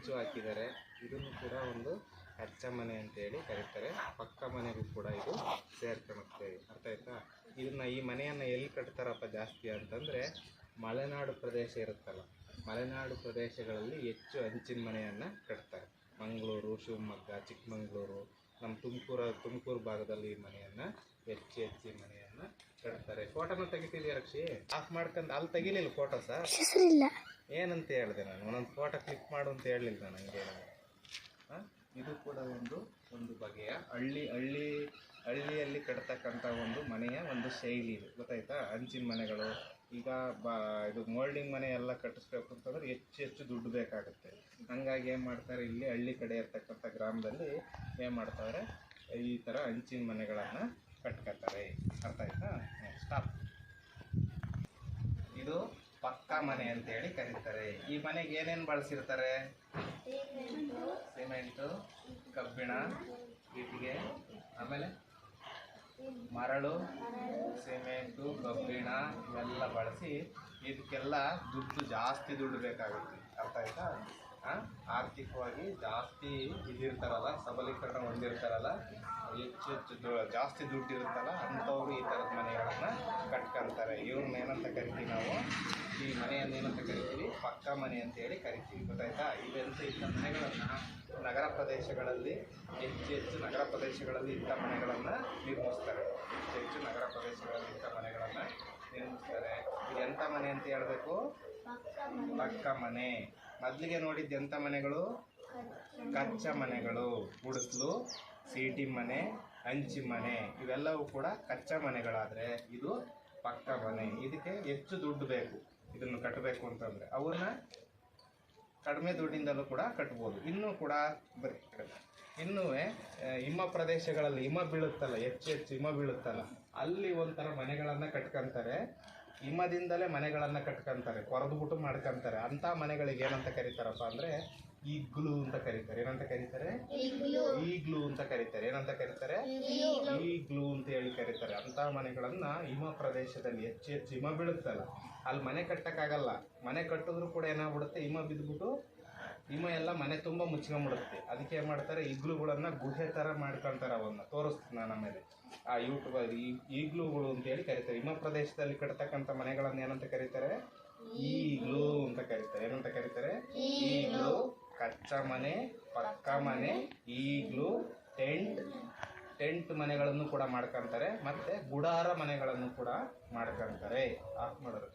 ಹೆಂಚು ಹಾಕಿದ್ದಾರೆ. ಇದನ್ನು ಕೂಡ ಒಂದು ಕಚ್ಚಾ ಮನೆ ಅಂತೇಳಿ ಕರೀತಾರೆ. ಪಕ್ಕ ಮನೆಗೂ ಕೂಡ ಇದು ಸೇರ್ಕೊಳುತ್ತೆ. ಅರ್ಥ ಆಯ್ತಾ? ಈ ಮನೆಯನ್ನು ಎಲ್ಲಿ ಕಟ್ತಾರಪ್ಪ ಜಾಸ್ತಿ ಅಂತಂದರೆ ಮಲೆನಾಡು ಪ್ರದೇಶ ಇರುತ್ತಲ್ಲ, ಮಲೆನಾಡು ಪ್ರದೇಶಗಳಲ್ಲಿ ಹೆಚ್ಚು ಹಂಚಿನ ಮನೆಯನ್ನು ಕಟ್ತಾರೆ. ಮಂಗಳೂರು, ಶಿವಮೊಗ್ಗ, ಚಿಕ್ಕಮಗಳೂರು, ನಮ್ಮ ತುಮಕೂರು ಭಾಗದಲ್ಲಿ ಈ ಮನೆಯನ್ನು ಹೆಚ್ಚು ಮನೆಯನ್ನು ಕಟ್ತಾರೆ. ಫೋಟೋನ ತೆಗಿತಿದ್ಯಾ ರಕ್ಷಿ? ಆಫ್ ಮಾಡ್ಕೊಂಡು ಅಲ್ಲಿ ತೆಗಿಲಿಲ್ಲ ಫೋಟೋ ಸರ್? ಏನಂತ ಹೇಳಿದೆ ನಾನು? ಒಂದೊಂದು ಫೋಟೋ ಕ್ಲಿಕ್ ಮಾಡು ಅಂತ ಹೇಳಲಿಲ್ಲ ನನಗೆ. ಇದು ಕೂಡ ಒಂದು ಬಗೆಯ ಹಳ್ಳಿಯಲ್ಲಿ ಕಟ್ತಕ್ಕಂಥ ಒಂದು ಮನೆಯ ಒಂದು ಶೈಲಿ ಇದು, ಗೊತ್ತಾಯ್ತಾ? ಹಂಚಿನ ಮನೆಗಳು. ಈಗ ಇದು ಮೋಲ್ಡಿಂಗ್ ಮನೆ ಎಲ್ಲ ಕಟ್ಟಿಸ್ಬೇಕು ಅಂತಂದ್ರೆ ಹೆಚ್ಚು ದುಡ್ಡು ಬೇಕಾಗುತ್ತೆ. ಹಂಗಾಗಿ ಏನು ಮಾಡ್ತಾರೆ, ಇಲ್ಲಿ ಹಳ್ಳಿ ಕಡೆ ಇರ್ತಕ್ಕಂಥ ಗ್ರಾಮದಲ್ಲಿ ಏನು ಮಾಡ್ತಾರೆ, ಈ ಥರ ಹಂಚಿನ ಮನೆಗಳನ್ನು ಕಟ್ಕೊತಾರೆ. ಅರ್ಥ ಆಯ್ತಾ? ಸ್ಟಾಪ್. ಇದು ಪಕ್ಕಾ ಮನೆ ಅಂತೇಳಿ ಕರೀತಾರೆ. ಈ ಮನೆಗೆ ಏನೇನು ಬಳಸಿರ್ತಾರೆ? ಸಿಮೆಂಟು, ಕಬ್ಬಿಣ, ಇಟ್ಟಿಗೆ, ಆಮೇಲೆ ಮರಳು, ಸಿಮೆಂಟು, ಕಬ್ಬಿಣ ಇವೆಲ್ಲ ಬಳಸಿ ಇದಕ್ಕೆಲ್ಲ ಜಾಸ್ತಿ ದುಡ್ಡು ಬೇಕಾಗುತ್ತೆ. ಅರ್ಥ ಆಯ್ತಾ? ಆರ್ಥಿಕವಾಗಿ ಜಾಸ್ತಿ ಇದಿರ್ತಾರಲ್ಲ, ಸಬಲೀಕರಣ ಹೊಂದಿರ್ತಾರಲ್ಲ, ಹೆಚ್ಚು ಜಾಸ್ತಿ ದುಡ್ಡು ಇರುತ್ತಲ್ಲ, ಅಂಥವ್ರು ಈ ಥರದ ಮನೆಗಳನ್ನು ಕಟ್ಕೊಳ್ತಾರೆ. ಇವ್ರನ್ನ ಏನಂತ ಕರಿತೀವಿ ನಾವು? ಈ ಮನೆಯನ್ನು ಏನಂತ ಕರಿತೀವಿ? ಪಕ್ಕಾ ಮನೆ ಅಂತೇಳಿ ಕರಿತೀವಿ. ಗೊತ್ತಾಯ್ತಾ? ಇಂಥ ಮನೆಗಳನ್ನು ನಗರ ಪ್ರದೇಶಗಳಲ್ಲಿ ಹೆಚ್ಚು ನಗರ ಪ್ರದೇಶಗಳಲ್ಲಿ ಇಂಥ ಮನೆಗಳನ್ನು ನಿರ್ಮಿಸ್ತಾರೆ. ಹೆಚ್ಚು ನಗರ ಪ್ರದೇಶಗಳಲ್ಲಿ ಇಂಥ ಮನೆಗಳನ್ನು ನಿರ್ಮಿಸ್ತಾರೆ. ಇದು ಎಂಥ ಮನೆ ಅಂತ ಹೇಳಬೇಕು? ಪಕ್ಕಾ ಮನೆ. ಮೊದಲಿಗೆ ನೋಡಿದ್ದು ಎಂಥ ಮನೆಗಳು? ಕಚ್ಚಾ ಮನೆಗಳು. ಗುಡಿಸಲು, ಸೀಟಿ ಮನೆ, ಹಂಚಿ ಮನೆ ಇವೆಲ್ಲವೂ ಕೂಡ ಕಚ್ಚಾ ಮನೆಗಳಾದರೆ ಇದು ಪಕ್ಕಾ ಮನೆ. ಇದಕ್ಕೆ ಹೆಚ್ಚು ದುಡ್ಡು ಬೇಕು ಇದನ್ನು ಕಟ್ಟಬೇಕು ಅಂತಂದರೆ. ಅವ್ರನ್ನ ಕಡಿಮೆ ದುಡ್ಡಿಂದಲೂ ಕೂಡ ಕಟ್ಬೋದು. ಇನ್ನೂ ಕೂಡ ಇನ್ನೂ ಹಿಮ ಪ್ರದೇಶಗಳಲ್ಲಿ ಹಿಮ ಬೀಳುತ್ತಲ್ಲ, ಹೆಚ್ಚು ಹಿಮ ಬೀಳುತ್ತಲ್ಲ, ಅಲ್ಲಿ ಒಂಥರ ಮನೆಗಳನ್ನು ಕಟ್ಕೊತಾರೆ. ಹಿಮದಿಂದಲೇ ಮನೆಗಳನ್ನು ಕಟ್ಕೊತಾರೆ, ಕೊರೆದ್ಬಿಟ್ಟು ಮಾಡ್ಕೊತಾರೆ. ಅಂಥ ಮನೆಗಳಿಗೆ ಏನಂತ ಕರೀತಾರಪ್ಪ ಅಂದರೆ ಈಗ್ಲೂ ಅಂತ ಕರೀತಾರೆ. ಏನಂತ ಕರೀತಾರೆ? ಈಗ್ಲೂ ಅಂತ ಕರೀತಾರೆ. ಏನಂತ ಕರೀತಾರೆ? ಈಗ್ಲೂ ಅಂತ ಹೇಳಿ ಕರೀತಾರೆ. ಅಂಥ ಮನೆಗಳನ್ನು ಹಿಮ ಪ್ರದೇಶದಲ್ಲಿ ಹೆಚ್ಚು ಹಿಮ ಬೀಳುತ್ತಲ್ಲ, ಅಲ್ಲಿ ಮನೆ ಕಟ್ಟಕ್ಕಾಗಲ್ಲ. ಮನೆ ಕಟ್ಟಿದ್ರು ಕೂಡ ಏನಾಗ್ಬಿಡುತ್ತೆ, ಹಿಮ ಬಿದ್ದುಬಿಟ್ಟು ಹಿಮ ಎಲ್ಲ ಮನೆ ತುಂಬ ಮುಚ್ಕೊಂಡ್ಬಿಡುತ್ತೆ. ಅದಕ್ಕೆ ಏನು ಮಾಡ್ತಾರೆ, ಈಗ್ಲೂಗಳನ್ನು ಗುಹೆ ಥರ ಮಾಡ್ಕೊಳ್ತಾರೆ. ಅವನ್ನ ತೋರಿಸ್ತೀನಿ ನಾನು ಆಮೇಲೆ ಆ ಯೂಟ್ಯೂಬಲ್ಲಿ. ಈಗ್ಲೂಗಳು ಅಂತೇಳಿ ಕರೀತಾರೆ. ಹಿಮ ಪ್ರದೇಶದಲ್ಲಿ ಕಟ್ತಕ್ಕಂಥ ಮನೆಗಳನ್ನು ಏನಂತ ಕರೀತಾರೆ? ಈಗ್ಲೂ ಅಂತ ಕರೀತಾರೆ. ಏನಂತ ಕರೀತಾರೆ? ಈಗ್ಲೂ. ಕಚ್ಚಾ ಮನೆ, ಪಕ್ಕಾ ಮನೆ, ಈಗ್ಲೂ, ಟೆಂಟ್ ಮನೆಗಳನ್ನು ಕೂಡ ಮಾಡ್ಕೊತಾರೆ. ಮತ್ತು ಗುಡಾರ ಮನೆಗಳನ್ನು ಕೂಡ ಮಾಡ್ಕೊತಾರೆ. ಆಫ್ ಮಾಡೋರು.